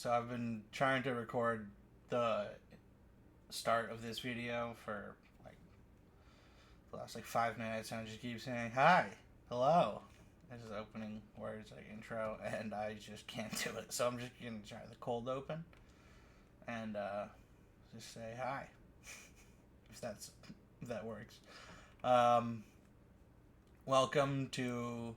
So I've been trying to record the start of this video for like the last 5 minutes, and I just keep saying hi, hello. This is opening words like intro, and I just can't do it. So I'm just gonna try the cold open and just say hi, if that works. Um, Welcome to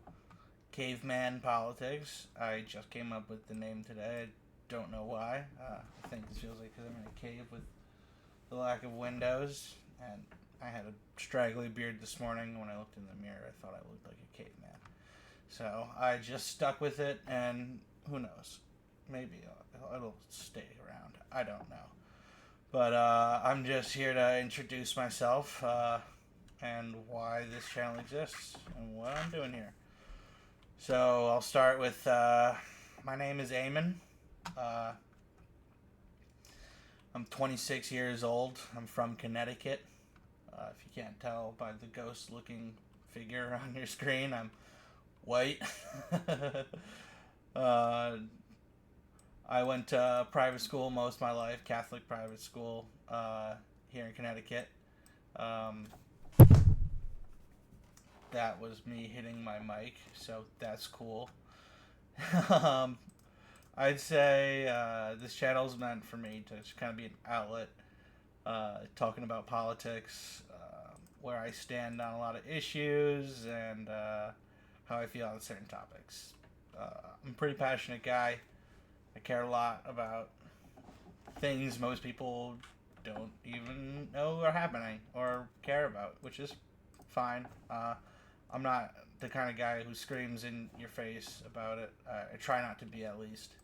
Caveman Politics. I just came up with the name today. I don't know why. I think this feels like because I'm in a cave with the lack of windows, and I had a straggly beard this morning. When I looked in the mirror, I thought I looked like a caveman. So I just stuck with it, and who knows? Maybe it'll stay around. I don't know. But I'm just here to introduce myself and why this channel exists and what I'm doing here. So I'll start with my name is Eamon. I'm 26 years old. I'm from Connecticut. If you can't tell by the ghost-looking figure on your screen, I'm white. I went to private school most of my life, Catholic private school here in Connecticut. That was me hitting my mic, so that's cool. I'd say this channel is meant for me to just kind of be an outlet, talking about politics, where I stand on a lot of issues, and how I feel on certain topics. I'm a pretty passionate guy. I care a lot about things most people don't even know are happening or care about, which is fine. I'm not the kind of guy who screams in your face about it. I try not to be, at least.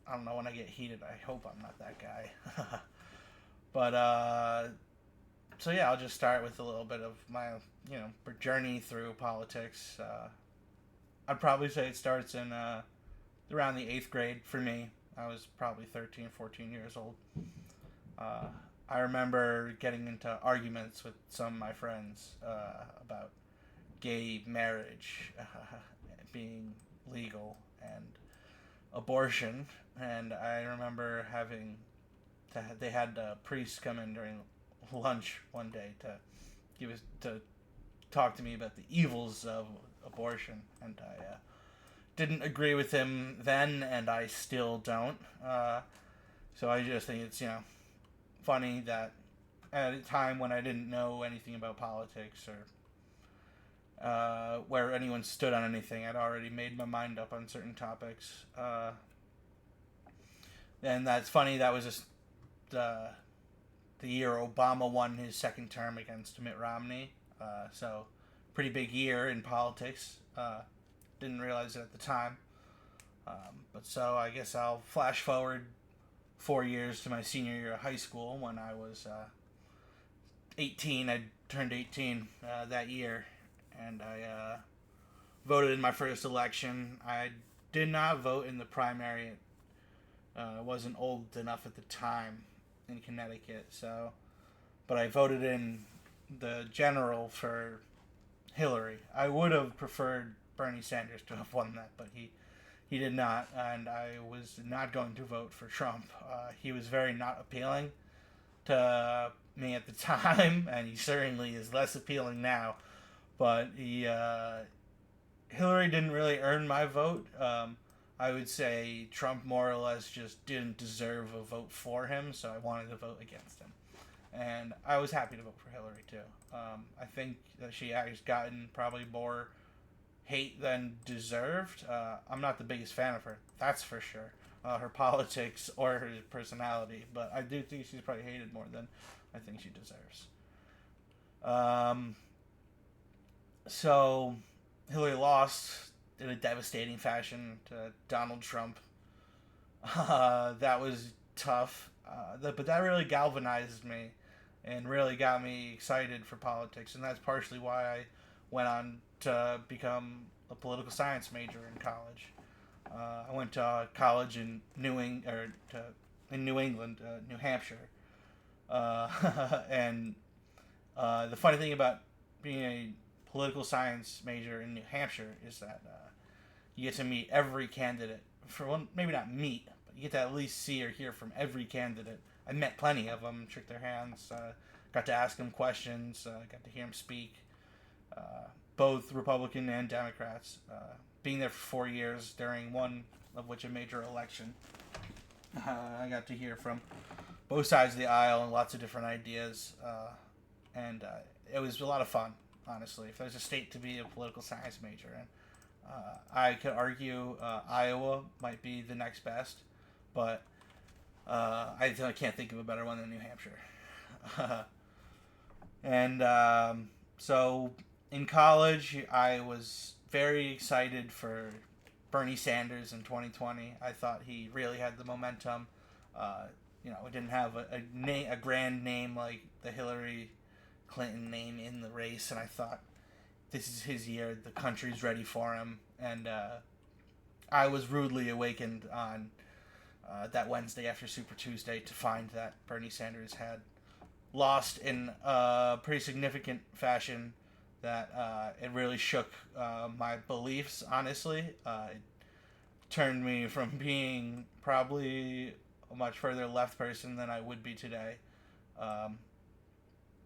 I don't know, when I get heated, I hope I'm not that guy. But so yeah, I'll just start with a little bit of my journey through politics. I'd probably say it starts in around the 8th grade for me. I was probably 13, 14 years old. I remember getting into arguments with some of my friends about gay marriage being legal and abortion, and I remember they had a priest come in during lunch one day to talk to me about the evils of abortion, and I didn't agree with him then, and I still don't. So I just think it's funny that at a time when I didn't know anything about politics or where anyone stood on anything, I'd already made my mind up on certain topics. And that's funny. That was just the year Obama won his second term against Mitt Romney. So pretty big year in politics. Didn't realize it at the time. But so I guess I'll flash forward 4 years to my senior year of high school when I was 18. I turned 18 that year, and I voted in my first election. I did not vote in the primary. I wasn't old enough at the time in Connecticut, but I voted in the general for Hillary. I would have preferred Bernie Sanders to have won that, but he did not, and I was not going to vote for Trump. He was very not appealing to me at the time, and he certainly is less appealing now. But Hillary didn't really earn my vote. I would say Trump more or less just didn't deserve a vote for him, so I wanted to vote against him. And I was happy to vote for Hillary, too. I think that she has gotten probably more hate than deserved. I'm not the biggest fan of her, that's for sure. Her politics or her personality, but I do think she's probably hated more than I think she deserves. So Hillary lost in a devastating fashion to Donald Trump. That was tough, but that really galvanized me and really got me excited for politics, and that's partially why I went on to become a political science major in college. I went to college in New England, New Hampshire, and the funny thing about being a political science major in New Hampshire is that you get to meet every candidate for one, maybe not meet, but you get to at least see or hear from every candidate. I met plenty of them, shook their hands, got to ask them questions, got to hear them speak, both Republican and Democrats. Being there for 4 years, during one of which a major election, I got to hear from both sides of the aisle and lots of different ideas, and it was a lot of fun, honestly. If there's a state to be a political science major in, I could argue Iowa might be the next best, but I can't think of a better one than New Hampshire. And so in college, I was very excited for Bernie Sanders in 2020. I thought he really had the momentum. We didn't have a grand name like the Hillary Clinton name in the race, and I thought this is his year. The country's ready for him, and I was rudely awakened on that Wednesday after Super Tuesday to find that Bernie Sanders had lost in a pretty significant fashion. That it really shook my beliefs. Honestly, it turned me from being probably a much further left person than I would be today.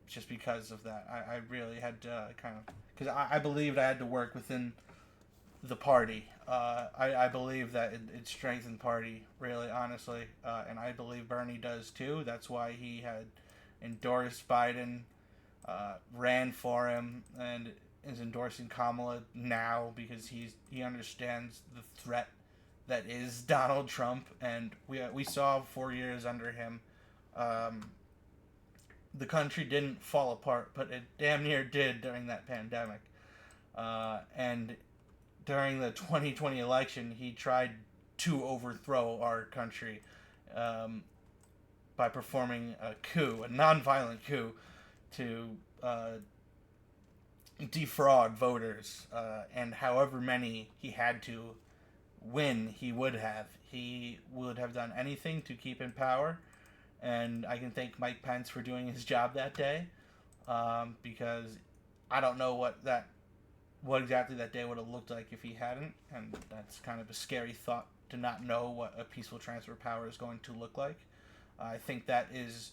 Just because of that, I really had to kind of, because I believed I had to work within the party. I believe that it strengthened the party, really, honestly, and I believe Bernie does too. That's why he had endorsed Biden, ran for him, and is endorsing Kamala now because he understands the threat that is Donald Trump, and we saw 4 years under him. The country didn't fall apart, but it damn near did during that pandemic. And during the 2020 election, he tried to overthrow our country by performing a coup, a nonviolent coup, to defraud voters. And however many he had to win, he would have. He would have done anything to keep in power. And I can thank Mike Pence for doing his job that day, because I don't know what exactly that day would have looked like if he hadn't, and that's kind of a scary thought to not know what a peaceful transfer of power is going to look like. I think that is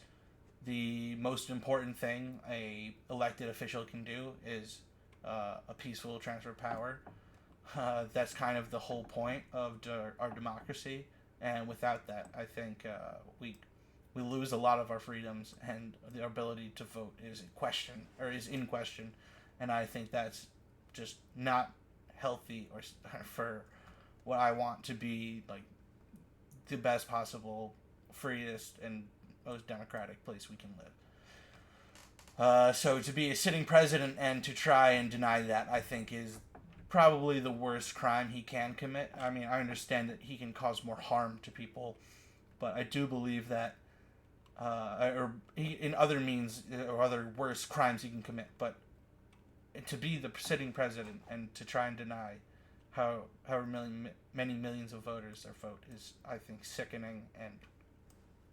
the most important thing a elected official can do is a peaceful transfer of power. That's kind of the whole point of our democracy, and without that, I think we lose a lot of our freedoms, and the ability to vote is in question, and I think that's just not healthy or for what I want to be like the best possible, freest, and most democratic place we can live. So to be a sitting president and to try and deny that, I think, is probably the worst crime he can commit. I mean, I understand that he can cause more harm to people, but I do believe that in other means or other worse crimes he can commit, but to be the sitting president and to try and deny however many millions of voters their vote is, I think, sickening and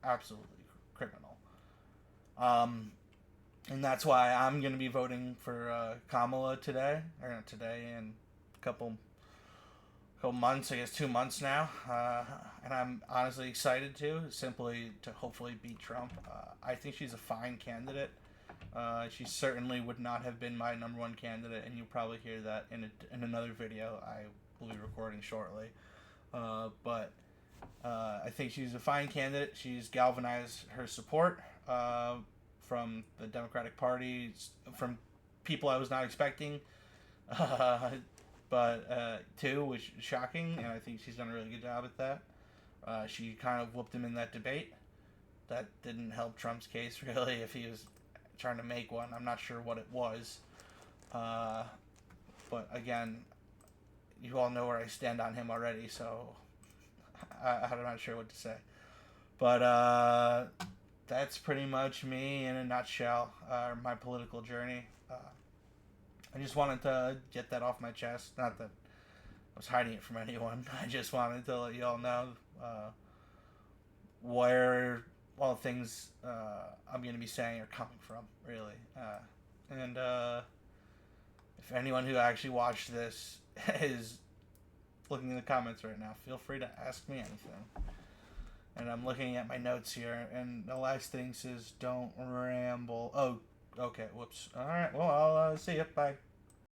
absolutely criminal. And that's why I'm going to be voting for Kamala today, or not today, in a couple months, I guess 2 months now, and I'm honestly excited simply to hopefully beat Trump. I think she's a fine candidate. She certainly would not have been my number one candidate, and you'll probably hear that in another video I will be recording shortly. But I think she's a fine candidate. She's galvanized her support from the Democratic Party, from people I was not expecting. But too, which is shocking, and I think she's done a really good job at that. She kind of whooped him in that debate. That didn't help Trump's case, really, if he was trying to make one. I'm not sure what it was. But again, you all know where I stand on him already, so I'm not sure what to say. But that's pretty much me in a nutshell, my political journey. I just wanted to get that off my chest. Not that I was hiding it from anyone. I just wanted to let you all know where all things I'm going to be saying are coming from, really. And if anyone who actually watched this is looking in the comments right now. Feel free to ask me anything. And I'm looking at my notes here, and the last thing says, "Don't ramble." Oh, okay. Whoops. All right. Well, I'll see you. Bye.